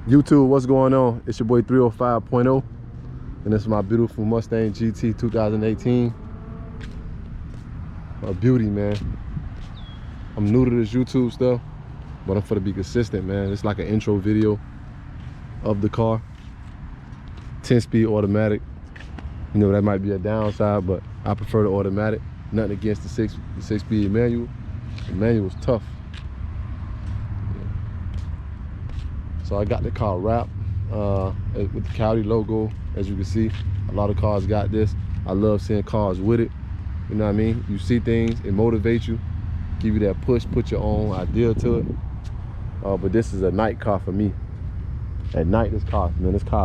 YouTube, what's going on? It's your boy 305.0, and this is my beautiful Mustang GT 2018. A beauty, man. I'm new to this YouTube stuff, but I'm for to be consistent, man. It's like an intro video of the car. 10-speed automatic. You know, that might be a downside, but I prefer the automatic. Nothing against the six-speed manual. The manual's tough. So I got the car wrapped with the Coyote logo. As you can see, a lot of cars got this. I love seeing cars with it. You know what I mean? You see things, it motivates you, give you that push, put your own idea to it. But this is a night car for me. At night, this car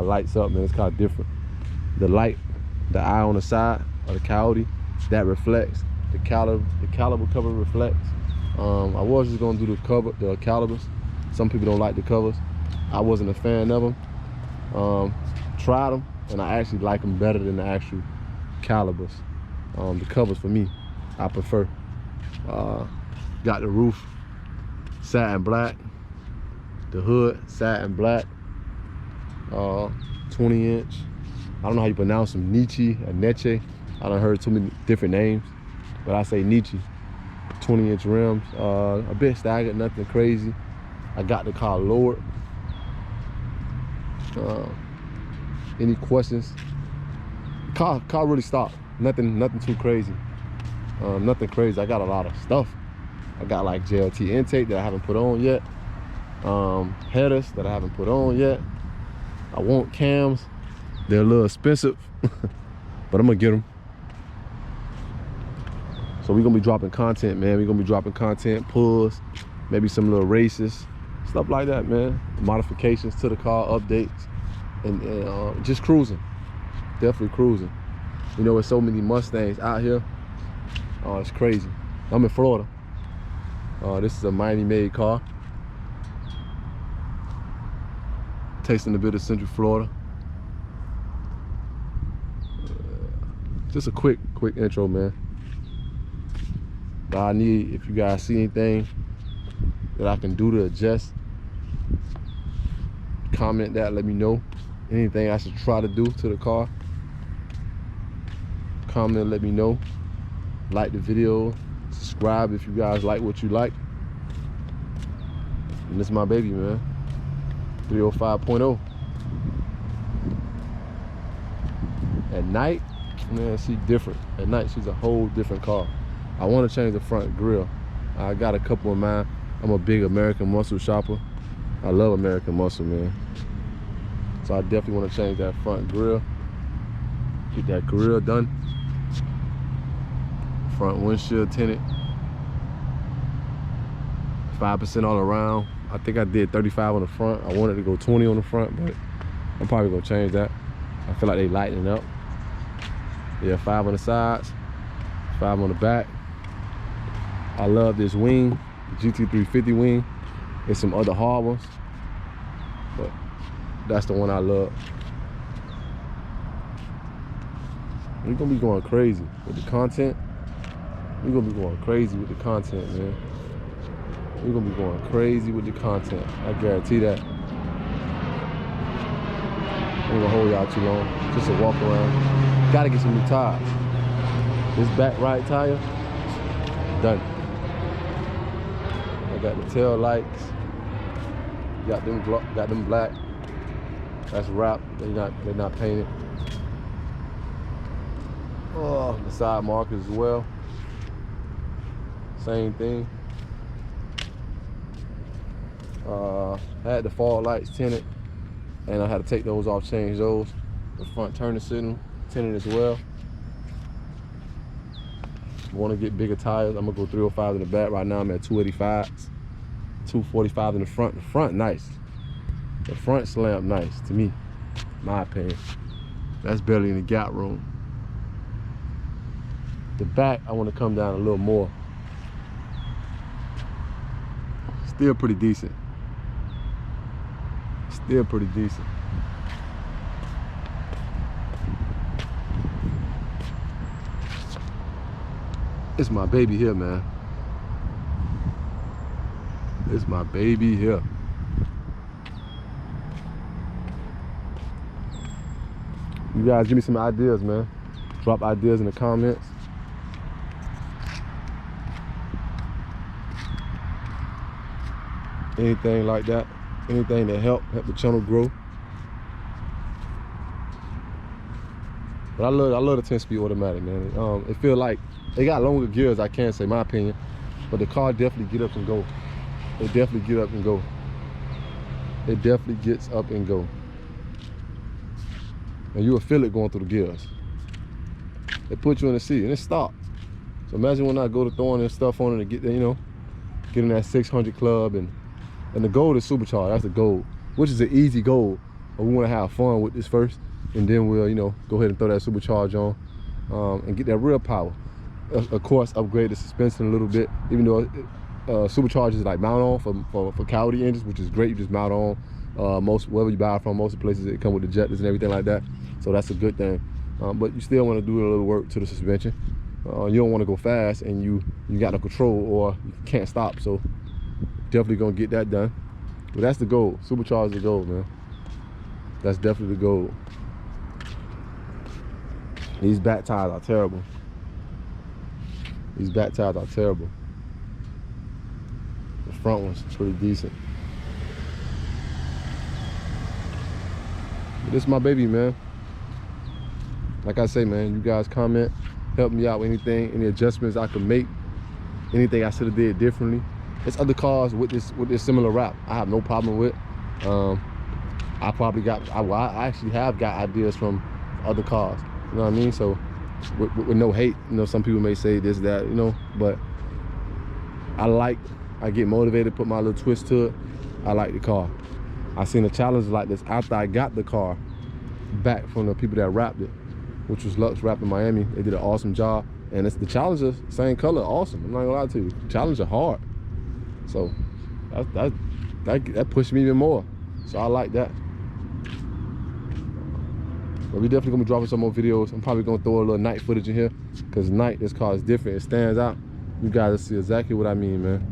lights up, man. This car different. The light, the eye on the side of the Coyote, that reflects. The caliber cover reflects. I was just gonna do the calibers. Some people don't like the covers. I wasn't a fan of them. Tried them, and I actually like them better than the actual calibers. The covers for me, I prefer. Got the roof satin black, the hood satin black, 20-inch. I don't know how you pronounce them, Nietzsche or Neche. I done heard too many different names, but I say Nietzsche. 20-inch rims, a bit staggered, nothing crazy. I got the car lowered. Any questions? Car really stopped. Nothing too crazy. Nothing crazy. I got a lot of stuff. I got like JLT intake that I haven't put on yet. Headers that I haven't put on yet. I want cams. They're a little expensive, but I'm gonna get them. So we're gonna be dropping content, man. We're gonna be dropping content, pulls, maybe some little races, stuff like that, man. Modifications to the car, updates, and just cruising. Definitely cruising. You know, there's so many Mustangs out here. Oh, it's crazy. I'm in Florida. This is a Miami-made car. Tasting a bit of Central Florida. Just a quick intro, man. But I need, if you guys see anything that I can do to adjust, comment that, let me know. Anything I should try to do to the car, comment, let me know. Like the video, subscribe if you guys like what you like. And this is my baby, man. 305.0. At night, man, she's different. At night, she's a whole different car. I want to change the front grille. I got a couple of mine. I'm a big American Muscle shopper. I love American Muscle, man. So I definitely want to change that front grille. Get that grill done. Front windshield tinted. 5% all around. I think I did 35 on the front. I wanted to go 20 on the front, but I'm probably gonna change that. I feel like they lightening up. Yeah, 5 on the sides, 5 on the back. I love this wing, GT350 wing. There's some other hard ones, but that's the one I love. We're gonna be going crazy with the content. We're gonna be going crazy with the content, man. We're gonna be going crazy with the content. I guarantee that. I'm gonna hold y'all too long. Just a walk around. Gotta get some new tires. This back right tire, done. I got the tail lights. Got them black. That's wrapped. They're not painted. Oh, the side markers as well. Same thing. Had the fog lights tinted, and I had to take those off, change those. The front turning signal tinted as well. Want to get bigger tires? I'm gonna go 305 in the back. Right now I'm at 285s, 245 in the front. The front nice. The front slam nice to me, my opinion. That's barely in the gap room. The back I want to come down a little more. Still pretty decent. Still pretty decent. It's my baby here, man. It's my baby here. You guys give me some ideas, man. Drop ideas in the comments. Anything like that. Anything that help the channel grow. But I love the 10-speed automatic, man. It feel like they got longer gears, I can't say, my opinion. But the car definitely get up and go. It definitely get up and go. It definitely gets up and go. And you will feel it going through the gears. It puts you in the seat and it stopped. So imagine when I go to throwing this stuff on it to get there, you know, get in that 600 club, and the gold is supercharged. That's the gold, which is an easy goal. But we want to have fun with this first, and then we'll, you know, go ahead and throw that supercharge on and get that real power. Of course, upgrade the suspension a little bit, even though superchargers like mount on for Coyote engines, which is great. You just mount on most wherever you buy from. Most of the places it come with the jetters and everything like that, so that's a good thing. But you still want to do a little work to the suspension. You don't want to go fast and you got no control or you can't stop. So definitely gonna get that done. But that's the goal. Supercharge the goal, man. That's definitely the goal. These back tires are terrible. These back tires are terrible. The front one's pretty decent. But this is my baby, man. Like I say, man, you guys comment, help me out with anything, any adjustments I can make, anything I should have did differently. There's other cars with this similar wrap I have no problem with. I actually have got ideas from other cars, you know what I mean? So with no hate, you know, some people may say this, that, you know, but I get motivated, put my little twist to it. I like the car. I seen a challenge like this after I got the car back from the people that wrapped it, which was Lux Wrap in Miami. They did an awesome job, and it's the Challengers, same color, awesome. I'm not gonna lie to you, Challenger hard. So that pushed me even more. So I like that. But we definitely gonna be dropping some more videos. I'm probably gonna throw a little night footage in here, because night, this car is different. It stands out. You guys will see exactly what I mean, man.